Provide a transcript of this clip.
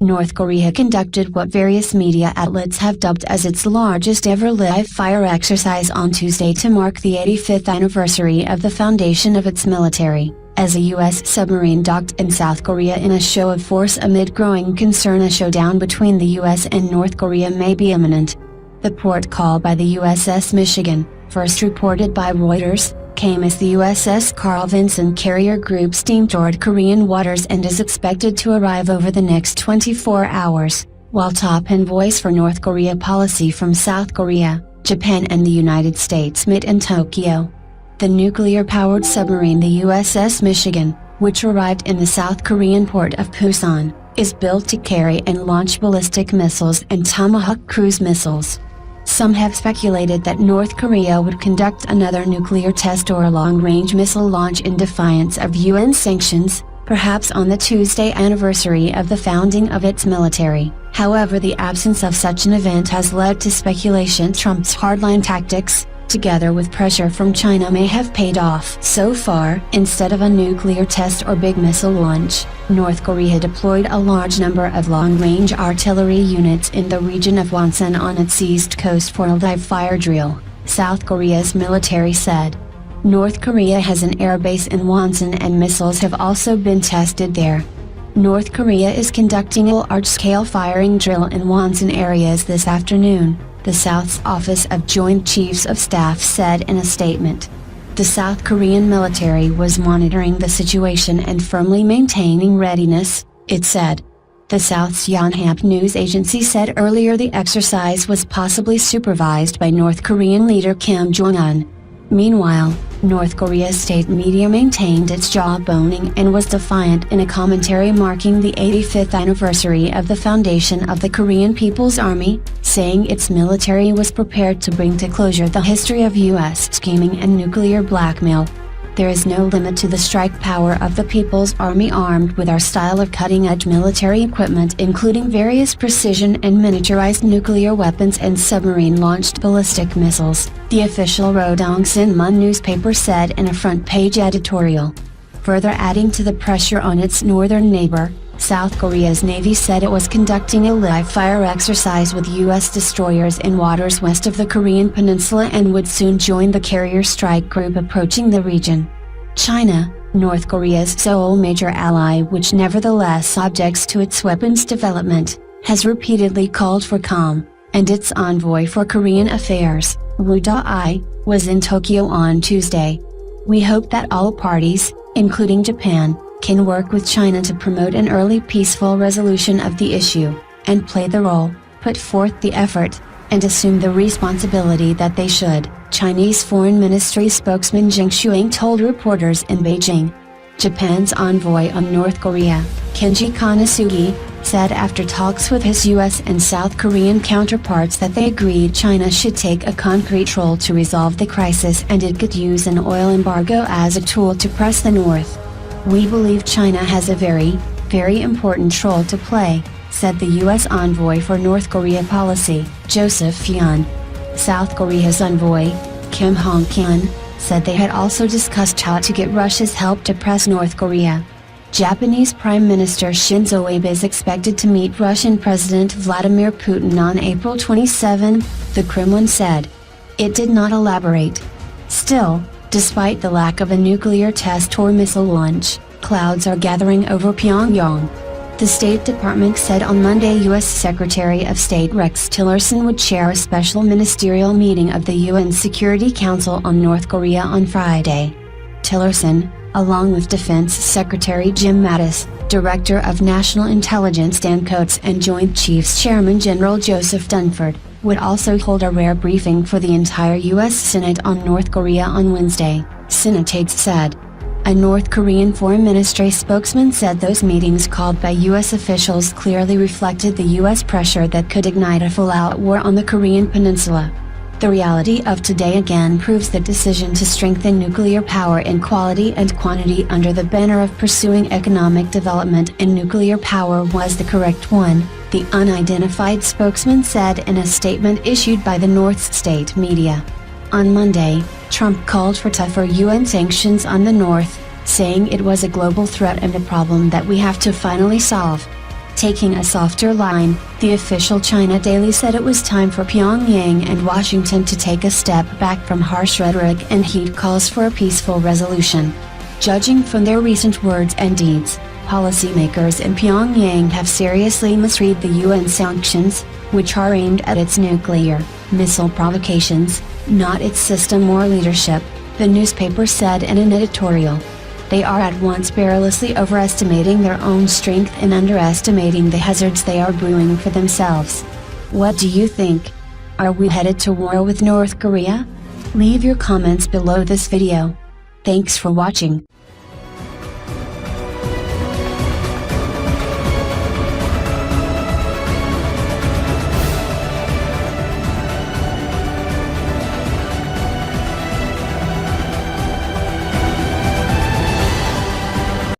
North Korea conducted what various media outlets have dubbed as its largest ever live-fire exercise on Tuesday to mark the 85th anniversary of the foundation of its military, as a U.S. submarine docked in South Korea in a show of force amid growing concern a showdown between the U.S. and North Korea may be imminent. The port call by the USS Michigan, first reported by Reuters, came as the USS Carl Vinson carrier group steamed toward Korean waters and is expected to arrive over the next 24 hours, while top envoys for North Korea policy from South Korea, Japan and the United States met in Tokyo. The nuclear-powered submarine the USS Michigan, which arrived in the South Korean port of Pusan, is built to carry and launch ballistic missiles and Tomahawk cruise missiles. Some have speculated that North Korea would conduct another nuclear test or a long-range missile launch in defiance of UN sanctions, perhaps on the Tuesday anniversary of the founding of its military. However, the absence of such an event has led to speculation Trump's hardline tactics, together with pressure from China, may have paid off. So far, instead of a nuclear test or big missile launch, North Korea deployed a large number of long-range artillery units in the region of Wonsan on its east coast for a live-fire drill, South Korea's military said. North Korea has an airbase in Wonsan and missiles have also been tested there. North Korea is conducting a large-scale firing drill in Wonsan areas this afternoon, the South's Office of Joint Chiefs of Staff said in a statement. The South Korean military was monitoring the situation and firmly maintaining readiness, it said. The South's Yonhap news agency said earlier the exercise was possibly supervised by North Korean leader Kim Jong-Un. Meanwhile, North Korea's state media maintained its jawboning and was defiant in a commentary marking the 85th anniversary of the foundation of the Korean People's Army, saying its military was prepared to bring to closure the history of U.S. scheming and nuclear blackmail. There is no limit to the strike power of the People's Army armed with our style of cutting-edge military equipment including various precision and miniaturized nuclear weapons and submarine-launched ballistic missiles, the official Rodong Sinmun newspaper said in a front-page editorial. Further adding to the pressure on its northern neighbor, South Korea's Navy said it was conducting a live-fire exercise with U.S. destroyers in waters west of the Korean peninsula and would soon join the carrier strike group approaching the region. China, North Korea's sole major ally which nevertheless objects to its weapons development, has repeatedly called for calm, and its envoy for Korean affairs, Woo Da-I, was in Tokyo on Tuesday. We hope that all parties, including Japan, can work with China to promote an early peaceful resolution of the issue, and play the role, put forth the effort, and assume the responsibility that they should, Chinese Foreign Ministry spokesman Zheng Shuang told reporters in Beijing. Japan's envoy on North Korea, Kenji Kanasugi, said after talks with his U.S. and South Korean counterparts that they agreed China should take a concrete role to resolve the crisis and it could use an oil embargo as a tool to press the North. We believe China has a very, very important role to play, said the U.S. envoy for North Korea policy, Joseph Yun. South Korea's envoy, Kim Hong-kyun, said they had also discussed how to get Russia's help to press North Korea. Japanese Prime Minister Shinzo Abe is expected to meet Russian President Vladimir Putin on April 27, the Kremlin said. It did not elaborate. Still, despite the lack of a nuclear test or missile launch, clouds are gathering over Pyongyang. The State Department said on Monday U.S. Secretary of State Rex Tillerson would chair a special ministerial meeting of the UN Security Council on North Korea on Friday. Tillerson, along with Defense Secretary Jim Mattis, Director of National Intelligence Dan Coats and Joint Chiefs Chairman General Joseph Dunford, would also hold a rare briefing for the entire U.S. Senate on North Korea on Wednesday, Senate aides said. A North Korean Foreign Ministry spokesman said those meetings called by U.S. officials clearly reflected the U.S. pressure that could ignite a full-out war on the Korean peninsula. The reality of today again proves the decision to strengthen nuclear power in quality and quantity under the banner of pursuing economic development in nuclear power was the correct one, the unidentified spokesman said in a statement issued by the North's state media. On Monday, Trump called for tougher UN sanctions on the North, saying it was a global threat and a problem that we have to finally solve. Taking a softer line, the official China Daily said it was time for Pyongyang and Washington to take a step back from harsh rhetoric and heed calls for a peaceful resolution. Judging from their recent words and deeds, policymakers in Pyongyang have seriously misread the UN sanctions, which are aimed at its nuclear missile provocations, not its system or leadership, the newspaper said in an editorial. They are at once perilously overestimating their own strength and underestimating the hazards they are brewing for themselves. What do you think? Are we headed to war with North Korea? Leave your comments below this video. Thanks for watching.